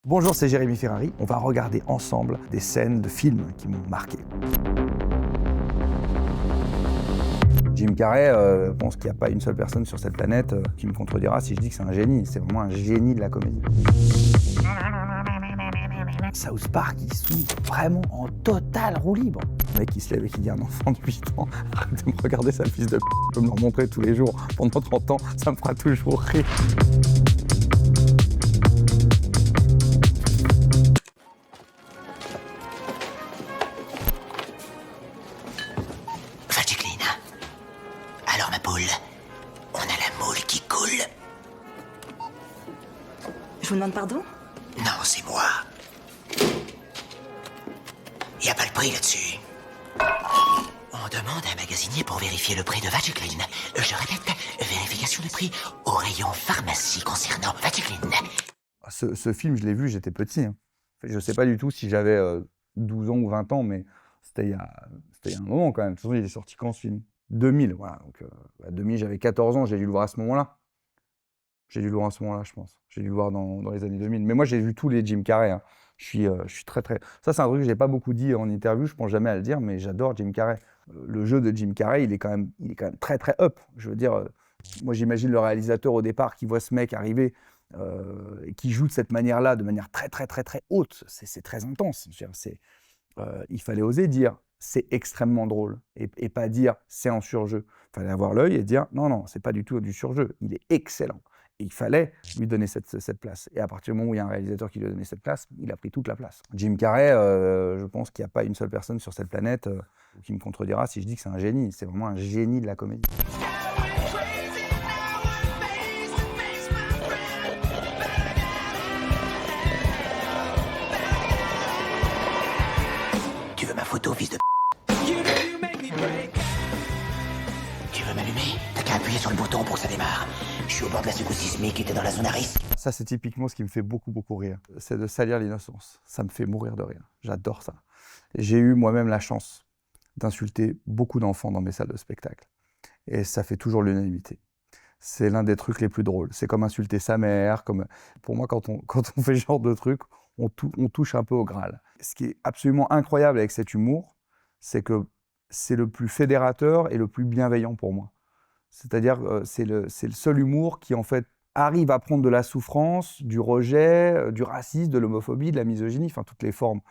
Bonjour, c'est Jérémy Ferrari. On va regarder ensemble des scènes de films qui m'ont marqué. Jim Carrey, je pense qu'il n'y a pas une seule personne sur cette planète qui me contredira si je dis que c'est un génie. C'est vraiment un génie de la comédie. South Park, ils sont vraiment en totale roue libre. Le mec qui se lève et qui dit à un enfant de 8 ans « Arrête de me regarder, sale fils de p***, je peux me le montrer tous les jours pendant 30 ans, ça me fera toujours rire. » Jacqueline. Alors ma poule, on a la moule qui coule. Je vous demande pardon? Non, c'est moi. Y a pas le prix là-dessus. On demande à un magasinier pour vérifier le prix de Vachicline. Je répète, vérification de prix au rayon pharmacie concernant Vachicline. Ce film, je l'ai vu, j'étais petit. Je ne sais pas du tout si j'avais 12 ans ou 20 ans, mais c'était il y a un moment quand même. De toute façon, il est sorti quand ce film? 2000, voilà. Donc, 2000, j'avais 14 ans, j'ai dû le voir à ce moment-là. J'ai dû le voir à ce moment-là, je pense. J'ai dû le voir dans les années 2000. Mais moi, j'ai vu tous les Jim Carrey. Je suis très, très... Ça, c'est un truc que je n'ai pas beaucoup dit en interview, je ne pense jamais à le dire, mais j'adore Jim Carrey. Le jeu de Jim Carrey, il est quand même très, très up. Je veux dire, moi, j'imagine le réalisateur au départ qui voit ce mec arriver et qui joue de cette manière-là, de manière très, très, très, très haute. C'est très intense. Je veux dire, il fallait oser dire c'est extrêmement drôle et pas dire c'est en surjeu. Il fallait avoir l'œil et dire non, non, c'est pas du tout du surjeu. Il est excellent. Et il fallait lui donner cette place. Et à partir du moment où il y a un réalisateur qui lui a donné cette place, il a pris toute la place. Jim Carrey, je pense qu'il n'y a pas une seule personne sur cette planète qui me contredira si je dis que c'est un génie. C'est vraiment un génie de la comédie. Tu veux ma photo, fils de p***? Tu veux m'allumer? T'as qu'à appuyer sur le bouton pour que ça démarre. Je suis au bord de la secousse sismique et t'es dans la zone à risque. Ça, c'est typiquement ce qui me fait beaucoup, beaucoup rire. C'est de salir l'innocence. Ça me fait mourir de rire. J'adore ça. J'ai eu moi-même la chance d'insulter beaucoup d'enfants dans mes salles de spectacle. Et ça fait toujours l'unanimité. C'est l'un des trucs les plus drôles. C'est comme insulter sa mère. Pour moi, quand on fait ce genre de truc, on touche un peu au Graal. Ce qui est absolument incroyable avec cet humour, c'est que c'est le plus fédérateur et le plus bienveillant pour moi. C'est-à-dire, c'est le seul humour qui, en fait, arrive à prendre de la souffrance, du rejet, du racisme, de l'homophobie, de la misogynie, enfin toutes les formes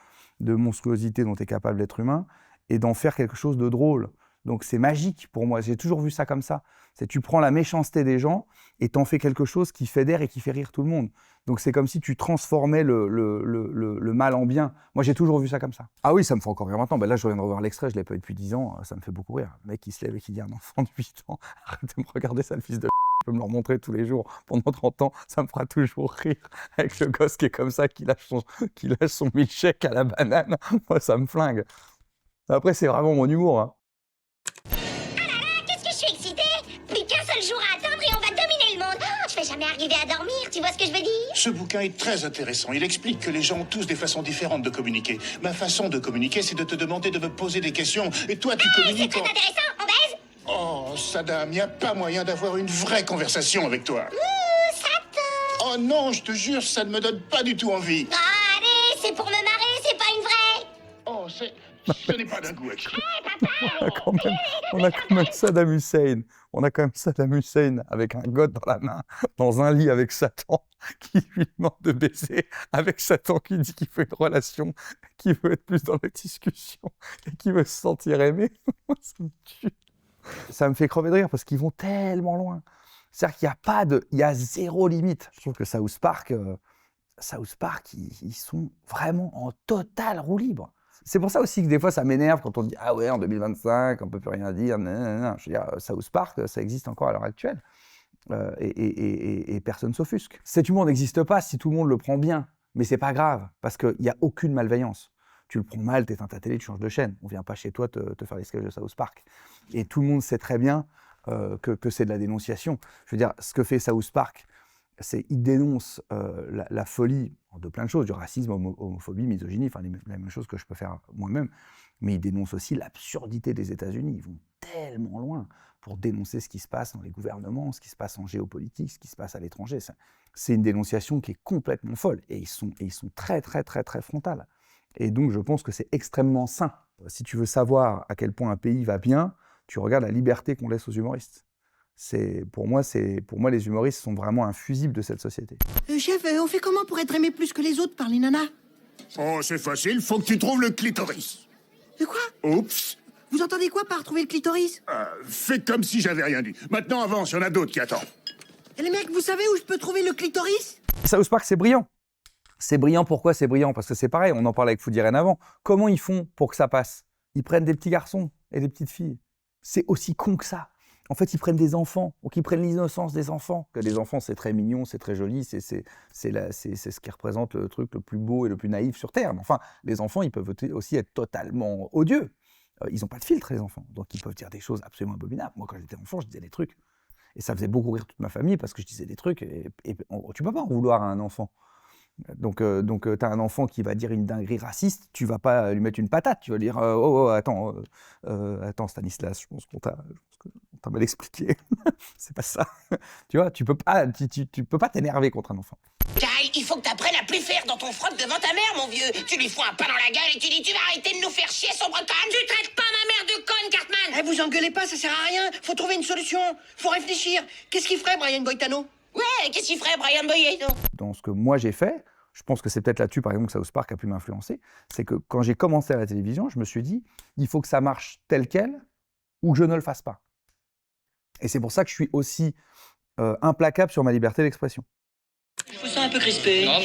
de monstruosité dont est capable l'être humain, et d'en faire quelque chose de drôle. Donc c'est magique pour moi, j'ai toujours vu ça comme ça. C'est tu prends la méchanceté des gens et t'en fais quelque chose qui fédère et qui fait rire tout le monde. Donc c'est comme si tu transformais le mal en bien. Moi j'ai toujours vu ça comme ça. Ah oui, ça me fait encore rire maintenant. Ben là je viens de revoir l'extrait, je l'ai pas eu depuis 10 ans, ça me fait beaucoup rire. Le mec qui se lève et qui dit à un enfant de 8 ans « Arrête de me regarder, sale fils de p***, je peux me le montrer tous les jours pendant 30 ans, ça me fera toujours rire. » Avec le gosse qui est comme ça, qui lâche son milkshake à la banane, moi ça me flingue. Après c'est vraiment mon humour. Qu'est-ce que je suis excitée? Plus qu'un seul jour à attendre et on va dominer le monde. Oh, je vais jamais arriver à dormir, tu vois ce que je veux dire? Ce bouquin est très intéressant. Il explique que les gens ont tous des façons différentes de communiquer. Ma façon de communiquer, c'est de te demander de me poser des questions. Et toi, tu C'est communiques très intéressant, on baise? Oh, Saddam, y a pas moyen d'avoir une vraie conversation avec toi. Ouh, Satan! Oh non, je te jure, ça ne me donne pas du tout envie. Ah, allez, c'est pour me marrer, c'est pas une vraie! Oh, ce n'est pas d'un goût acquis. On a quand même Saddam Hussein. On a quand même Saddam Hussein avec un god dans la main, dans un lit avec Satan, qui lui demande de baiser, avec Satan qui dit qu'il veut une relation, qui veut être plus dans la discussion et qui veut se sentir aimé. Ça me tue. Ça me fait crever de rire parce qu'ils vont tellement loin. C'est-à-dire qu'il y a zéro limite. Je trouve que South Park, ils sont vraiment en totale roue libre. C'est pour ça aussi que des fois ça m'énerve quand on dit « Ah ouais, en 2025, on peut plus rien dire. » Je veux dire, South Park, ça existe encore à l'heure actuelle. Et personne s'offusque. Cet humour n'existe pas si tout le monde le prend bien. Mais c'est pas grave, parce qu'il n'y a aucune malveillance. Tu le prends mal, t'éteins ta télé, tu changes de chaîne. On vient pas chez toi te faire des sketchs de South Park. Et tout le monde sait très bien que c'est de la dénonciation. Je veux dire, ce que fait South Park, c'est il dénonce la folie de plein de choses, du racisme, homophobie, misogynie, enfin la même chose que je peux faire moi-même, mais il dénonce aussi l'absurdité des États-Unis. Ils vont tellement loin pour dénoncer ce qui se passe dans les gouvernements, ce qui se passe en géopolitique, ce qui se passe à l'étranger. C'est une dénonciation qui est complètement folle et ils sont très, très, très, très frontales. Et donc, je pense que c'est extrêmement sain. Si tu veux savoir à quel point un pays va bien, tu regardes la liberté qu'on laisse aux humoristes. Pour moi, les humoristes sont vraiment un fusible de cette société. Chef, on fait comment pour être aimé plus que les autres par les nanas? Oh, c'est facile, faut que tu trouves le clitoris. De quoi? Oups. Vous entendez quoi par trouver le clitoris? Fais comme si j'avais rien dit. Maintenant, avance, il y en a d'autres qui attendent. Et les mecs, vous savez où je peux trouver le clitoris? South Park, c'est brillant. C'est brillant, pourquoi c'est brillant? Parce que c'est pareil, on en parlait avec Food Irene avant. Comment ils font pour que ça passe? Ils prennent des petits garçons et des petites filles. C'est aussi con que ça. En fait, ils prennent des enfants, ou qu'ils prennent l'innocence des enfants. Que les enfants, c'est très mignon, c'est très joli, c'est ce qui représente le truc le plus beau et le plus naïf sur Terre. Mais enfin, les enfants, ils peuvent aussi être totalement odieux. Ils n'ont pas de filtre, les enfants. Donc, ils peuvent dire des choses absolument abominables. Moi, quand j'étais enfant, je disais des trucs. Et ça faisait beaucoup rire toute ma famille parce que je disais des trucs. Et tu peux pas en vouloir à un enfant. Donc tu as un enfant qui va dire une dinguerie raciste, tu vas pas lui mettre une patate, tu vas lui dire attends Stanislas, je pense qu'on t'a mal expliqué, c'est pas ça. Tu vois, tu peux pas t'énerver contre un enfant. Kyle, il faut que t'apprennes à plus faire dans ton froc devant ta mère, mon vieux. Tu lui fous un pain dans la gueule et tu dis tu vas arrêter de nous faire chier, sombre conne. Tu traites pas ma mère de conne, Cartman. Eh, vous engueulez pas, ça sert à rien. Faut trouver une solution. Faut réfléchir. Qu'est-ce qu'il ferait, Brian Boitano? Ouais, qu'est-ce qu'il ferait, Brian Boitano? Dans ce que moi j'ai fait, je pense que c'est peut-être là-dessus, par exemple, que South Park a pu m'influencer, c'est que quand j'ai commencé à la télévision, je me suis dit, il faut que ça marche tel quel ou que je ne le fasse pas. Et c'est pour ça que je suis aussi implacable sur ma liberté d'expression. Je vous sens un peu crispé. Non.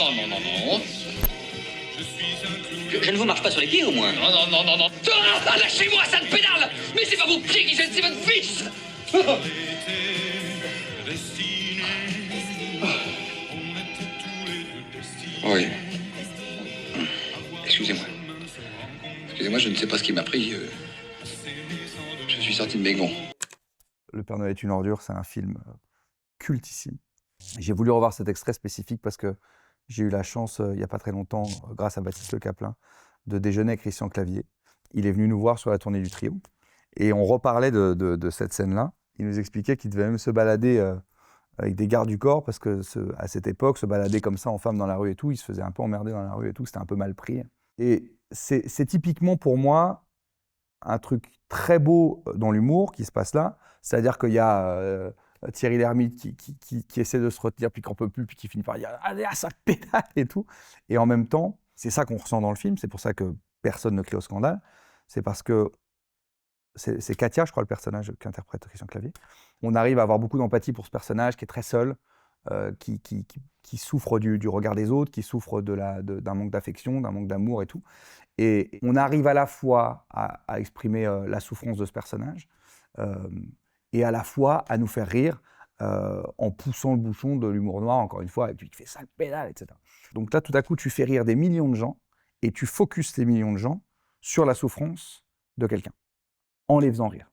Je ne vous marche pas sur les pieds, au moins. Non. Ah, lâchez-moi, sale pédale. Mais c'est pas vos pieds qui gênent, c'est votre fils. Oui. Excusez-moi. Excusez-moi, je ne sais pas ce qui m'a pris. Je suis sorti de mes gonds. Le Père Noël est une ordure, c'est un film cultissime. J'ai voulu revoir cet extrait spécifique parce que j'ai eu la chance, il n'y a pas très longtemps, grâce à Baptiste Le Caplin, de déjeuner avec Christian Clavier. Il est venu nous voir sur la tournée du Trio et on reparlait de cette scène-là. Il nous expliquait qu'il devait même se balader avec des gardes du corps parce que à cette époque, se balader comme ça en femme dans la rue et tout, il se faisait un peu emmerder dans la rue et tout, c'était un peu mal pris. Et c'est typiquement pour moi un truc très beau dans l'humour qui se passe là, c'est-à-dire qu'il y a Thierry Lhermitte qui essaie de se retenir puis qu'on peut plus, puis qui finit par dire « Allez, ça pédale !» et tout. Et en même temps, c'est ça qu'on ressent dans le film, c'est pour ça que personne ne crie au scandale, c'est parce que c'est Katia, je crois, le personnage qu'interprète Christian Clavier. On arrive à avoir beaucoup d'empathie pour ce personnage qui est très seul, qui souffre du regard des autres, qui souffre d'un manque d'affection, d'un manque d'amour et tout. Et on arrive à la fois à exprimer la souffrance de ce personnage et à la fois à nous faire rire en poussant le bouchon de l'humour noir, encore une fois, et puis qui fait sale pédale, etc. Donc là, tout à coup, tu fais rire des millions de gens et tu focuses ces millions de gens sur la souffrance de quelqu'un, en les faisant rire.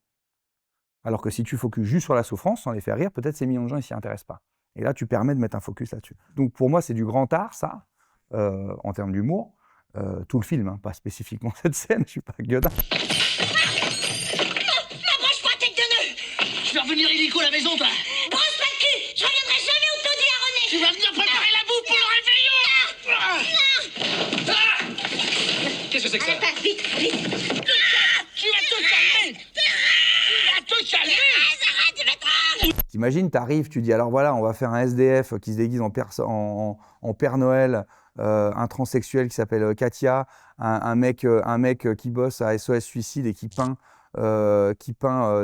Alors que si tu focuses juste sur la souffrance, sans les faire rire, peut-être ces millions de gens ne s'y intéressent pas. Et là, tu permets de mettre un focus là-dessus. Donc pour moi, c'est du grand art, ça, en termes d'humour. Tout le film, hein, pas spécifiquement cette scène, je suis pas gueudin. M'approche pas, tête de nœud. Je vais revenir illico à la maison, toi. Brosse pas le cul. Je reviendrai jamais au taudis à René. Tu vas venir préparer la bouffe pour le réveillon. Qu'est-ce que c'est que ça? Passe, vite. Tu vas te calmer. Arrête, tu m'étranges. T'imagines, t'arrives, tu dis alors voilà, on va faire un SDF qui se déguise en Père Noël, un transsexuel qui s'appelle Katia, un mec qui bosse à SOS Suicide et qui peint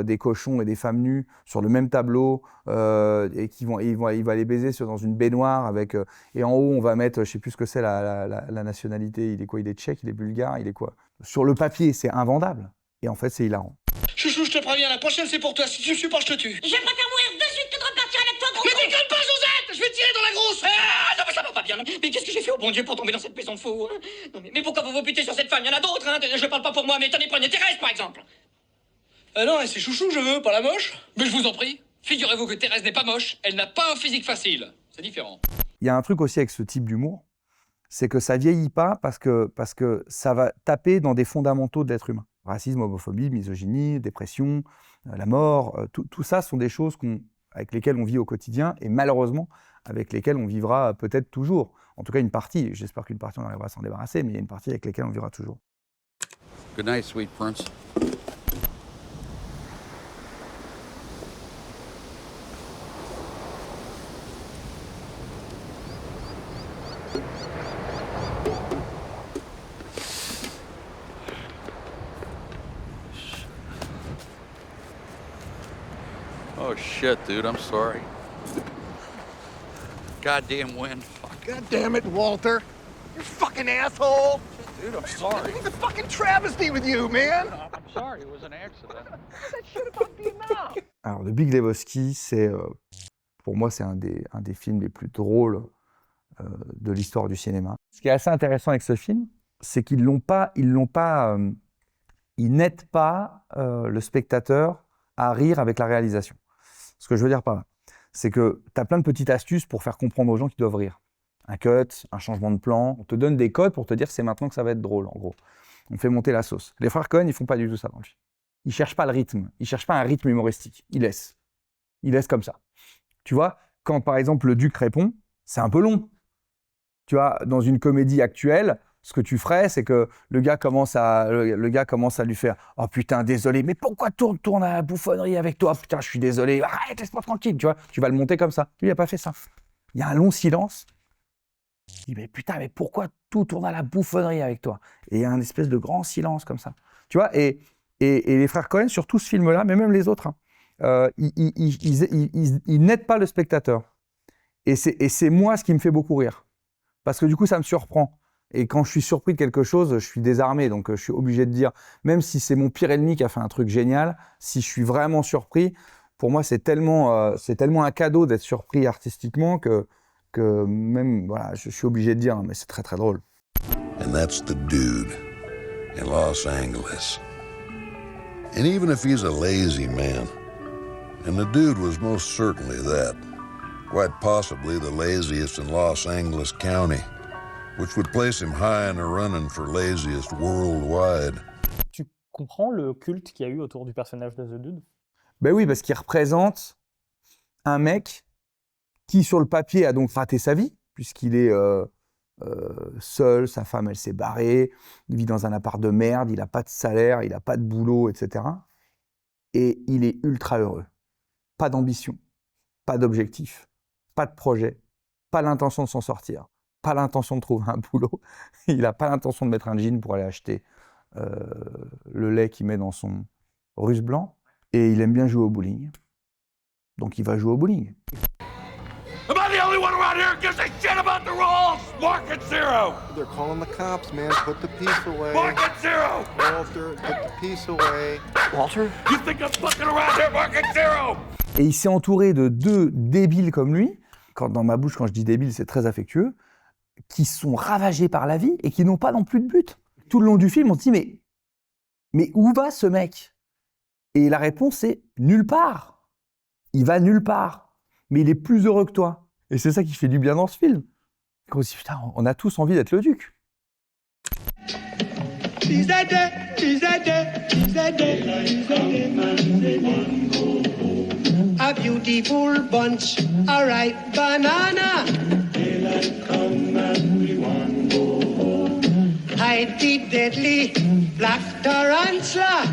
des cochons et des femmes nues sur le même tableau et il va les baiser dans une baignoire avec et en haut on va mettre, je sais plus ce que c'est la nationalité, il est quoi, il est tchèque, il est bulgare, il est quoi. Sur le papier, c'est invendable et en fait c'est hilarant. Chouchou, je te préviens, la prochaine c'est pour toi. Si tu me suis pas, je te tue. Je préfère mourir de suite que de repartir avec toi, gros. Mais déconne pas, Josette. Je vais tirer dans la grosse. Ah, non, mais ça va pas bien. Mais qu'est-ce que j'ai fait au bon Dieu pour tomber dans cette maison de fou, hein? Non, mais pourquoi vous vous butez sur cette femme? Il y en a d'autres, hein. Je parle pas pour moi, mais tenez, prenez Thérèse, par exemple. Non, c'est Chouchou, je veux, pas la moche. Mais je vous en prie. Figurez-vous que Thérèse n'est pas moche. Elle n'a pas un physique facile. C'est différent. Il y a un truc aussi avec ce type d'humour, c'est que ça vieillit pas parce que ça va taper dans des fondamentaux de l'être humain. Racisme, homophobie, misogynie, dépression, la mort, tout ça sont des choses avec lesquelles on vit au quotidien et malheureusement avec lesquelles on vivra peut-être toujours. En tout cas une partie, j'espère qu'une partie on arrivera à s'en débarrasser, mais il y a une partie avec laquelle on vivra toujours. Good night, sweet prince. Oh shit, dude, I'm sorry. Goddamn wind. Fuck. God damn it, Walter. You fucking asshole. Dude, I'm sorry. It's a fucking travesty with you, man. I'm sorry, it was an accident. That shit about Vietnam. Alors The Big Lebowski, c'est pour moi c'est un des films les plus drôles de l'histoire du cinéma. Ce qui est assez intéressant avec ce film, c'est qu'ils n'aident pas le spectateur à rire avec la réalisation. Ce que je veux dire par là, c'est que tu as plein de petites astuces pour faire comprendre aux gens qu'ils doivent rire. Un cut, un changement de plan, on te donne des codes pour te dire c'est maintenant que ça va être drôle, en gros. On fait monter la sauce. Les frères Coen, ils font pas du tout ça dans le film. Ils cherchent pas le rythme, ils cherchent pas un rythme humoristique, ils laissent comme ça. Tu vois, quand par exemple le Duc répond, c'est un peu long. Tu vois, dans une comédie actuelle, ce que tu ferais, c'est que le gars commence à lui faire « Oh putain, désolé, mais pourquoi tourne à la bouffonnerie avec toi? Putain, je suis désolé, arrête, laisse-moi tranquille. » Tu vois, tu vas le monter comme ça. Lui, il n'a pas fait ça. Il y a un long silence. Il dit « Mais putain, mais pourquoi tout tourne à la bouffonnerie avec toi ?» Et il y a un espèce de grand silence comme ça. Tu vois, et les frères Coen, sur tout ce film-là, mais même les autres, ils n'aident pas le spectateur. Et c'est moi ce qui me fait beaucoup rire. Parce que du coup, ça me surprend. Et quand je suis surpris de quelque chose, je suis désarmé. Donc, je suis obligé de dire, même si c'est mon pire ennemi qui a fait un truc génial, si je suis vraiment surpris, pour moi, c'est tellement un cadeau d'être surpris artistiquement que même, voilà, je suis obligé de dire, mais c'est très, très drôle. And that's the dude in Los Angeles. And even if he's a lazy man, and the dude was most certainly that, quite possibly the laziest in Los Angeles County, which would place him high in the running for laziest worldwide. Tu comprends le culte qu'il y a eu autour du personnage de The Dude? Ben oui, parce qu'il représente un mec qui, sur le papier, a donc raté sa vie, puisqu'il est seul, sa femme, elle s'est barrée, il vit dans un appart de merde, il n'a pas de salaire, il n'a pas de boulot, etc. Et il est ultra heureux. Pas d'ambition, pas d'objectif, pas de projet, pas l'intention de s'en sortir. Pas l'intention de trouver un boulot, il n'a pas l'intention de mettre un jean pour aller acheter le lait qu'il met dans son russe blanc, et il aime bien jouer au bowling. Donc il va jouer au bowling. Am I the only one around here who gives a shit about the rules? Market zero! They're calling the cops, man. Put the piece away. Market zero! Walter, put the piece away. Walter? You think I'm fucking around here? Market zero! Et il s'est entouré de deux débiles comme lui. Dans ma bouche, quand je dis débile, c'est très affectueux. Qui sont ravagés par la vie et qui n'ont pas non plus de but. Tout le long du film, on se dit mais où va ce mec? Et la réponse est nulle part. Il va nulle part, mais il est plus heureux que toi. Et c'est ça qui fait du bien dans ce film. On se dit putain, on a tous envie d'être le Duc. A beautiful bunch, a ripe banana. Hide the deadly black tarantula.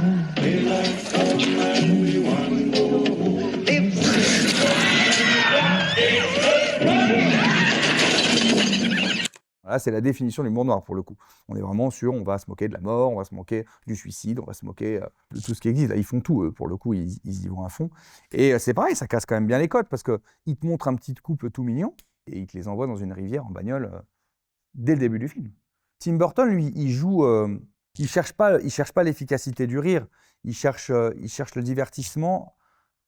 Voilà, c'est la définition de l'humour noir pour le coup. On est vraiment sur, on va se moquer de la mort, on va se moquer du suicide, on va se moquer de tout ce qui existe. Là, ils font tout, eux, pour le coup, ils y vont à fond. Et c'est pareil, ça casse quand même bien les codes parce qu'ils te montrent un petit couple tout mignon et ils te les envoient dans une rivière en bagnole dès le début du film. Tim Burton, lui, il joue, il cherche pas l'efficacité du rire, il cherche le divertissement,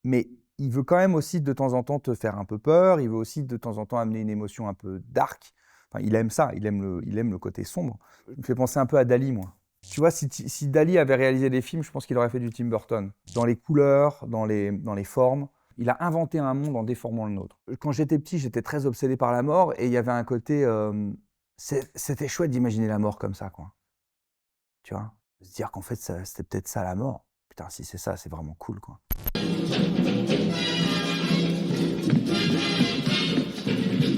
mais il veut quand même aussi de temps en temps te faire un peu peur, il veut aussi de temps en temps amener une émotion un peu dark. Enfin, il aime ça, il aime le côté sombre. Il me fait penser un peu à Dali, moi. Tu vois, si Dali avait réalisé des films, je pense qu'il aurait fait du Tim Burton. Dans les couleurs, dans les formes. Il a inventé un monde en déformant le nôtre. Quand j'étais petit, j'étais très obsédé par la mort et il y avait un côté... c'était chouette d'imaginer la mort comme ça, quoi. Tu vois ? Se dire qu'en fait, c'était peut-être ça la mort. Putain, si c'est ça, c'est vraiment cool, quoi.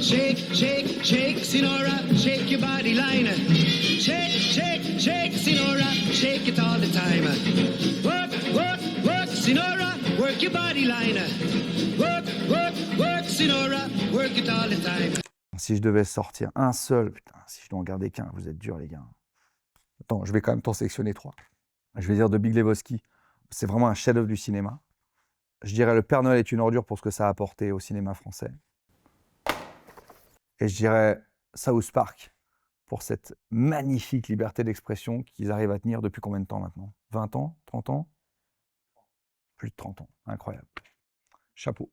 Shake, shake, shake, Sinora, shake your body line. Shake, shake, shake, Sinora, shake it all the time. Work, work, work, Sinora, work your body line. Work, work, work, Sinora, work it all the time. Si je devais sortir un seul, putain, si je dois en garder qu'un, vous êtes durs, les gars. Attends, je vais quand même t'en sélectionner 3. Je vais dire de Big Lebowski. C'est vraiment un chef-d'œuvre du cinéma. Je dirais Le Père Noël est une ordure pour ce que ça a apporté au cinéma français. Et je dirais South Park pour cette magnifique liberté d'expression qu'ils arrivent à tenir depuis combien de temps maintenant? 20 ans? 30 ans? Plus de 30 ans. Incroyable. Chapeau.